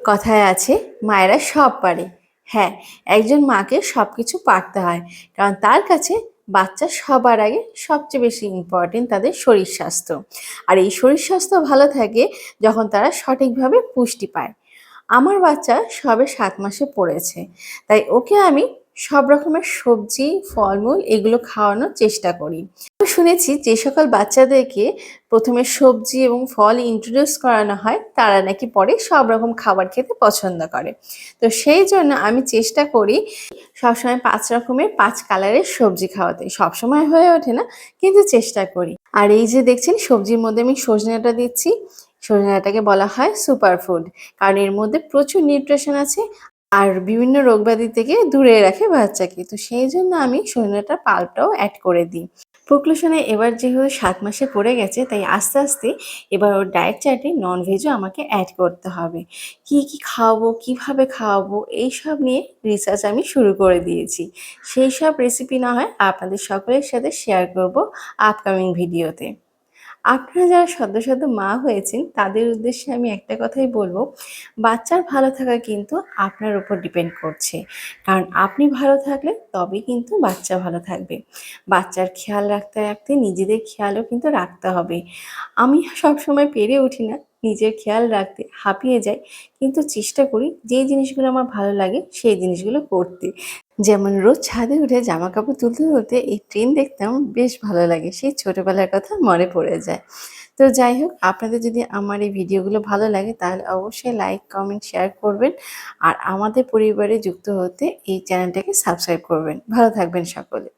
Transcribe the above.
কথায় আছে মায়েরা সব পারে। হ্যাঁ, একজন মাকে সবকিছু পারতে হয়, কারণ তার কাছে বাচ্চা সবার আগে সবচেয়ে বেশি ইম্পর্টেন্ট তাদের শরীর স্বাস্থ্য। আর এই শরীর স্বাস্থ্য ভালো থাকে যখন তারা সঠিকভাবে পুষ্টি পায়। আমার বাচ্চা সবে ৭ মাসে পড়েছে, তাই ওকে আমি সব রকমের সবজি, ফলমূল এগুলো খাওয়ানোর চেষ্টা করি। আমি শুনেছি যে সকল বাচ্চাদেরকে প্রথমে সবজি এবং ফল ইন্ট্রোডিউস করানো হয় তারা নাকি পরে সব রকম খাবার খেতে পছন্দ করে। তো সেই জন্য আমি চেষ্টা করি সবসময় ৫ রকমের ৫ কালারের সবজি খাওয়াতে। সবসময় হয়ে ওঠে না, কিন্তু চেষ্টা করি। আর এই যে দেখছেন সবজির মধ্যে আমি সজনে ডাঁটা দিচ্ছি। সজনে ডাঁটাকে বলা হয় সুপার ফুড, কারণ এর মধ্যে প্রচুর নিউট্রিশন আছে আর বিভিন্ন রোগব্যাধি থেকে দূরে রাখে বাচ্চাকে। তো সেই জন্য আমি সজনে ডাঁটার পাল্পটাও অ্যাড করে দিই। প্রক্লোশনে এবার যেহেতু ৭ মাসে পড়ে গেছে, তাই আস্তে আস্তে এবার ওর ডায়েট চার্টে ননভেজও আমাকে অ্যাড করতে হবে। কি কি খাওয়াবো, কিভাবে খাওয়াবো, এইসব নিয়ে রিসার্চ আমি শুরু করে দিয়েছি। সেই সব রেসিপি না হয় আপনাদের সকলের সাথে শেয়ার করব আপকামিং ভিডিওতে। আপনারা যারা সদ্য সদ্য মা হয়েছেন তাদের উদ্দেশ্যে আমি একটা কথাই বলবো, বাচ্চার ভালো থাকা কিন্তু আপনার উপর ডিপেন্ড করছে। কারণ আপনি ভালো থাকলে তবেই কিন্তু বাচ্চা ভালো থাকবে। বাচ্চার খেয়াল রাখতে রাখতে নিজেদের খেয়ালও কিন্তু রাখতে হবে। আমি সবসময় পেরে উঠি না নিজের খেয়াল রাখতে, হাঁপিয়ে যাই, কিন্তু চেষ্টা করি যে জিনিসগুলো আমার ভালো লাগে সেই জিনিসগুলো করতে। যেমন রোজ ছাদে উঠে জামা কাপড় তুলতে তুলতে এই ট্রেন দেখতাম, বেশ ভালো লাগে, সেই ছোটবেলার কথা মনে পড়ে যায়। তো যাই হোক, আপনাদের যদি আমার এই ভিডিওগুলো ভালো লাগে তাহলে অবশ্যই লাইক, কমেন্ট, শেয়ার করবেন। আর আমাদের পরিবারে যুক্ত হতে এই চ্যানেলটাকে সাবস্ক্রাইব করবেন। ভালো থাকবেন সকলে।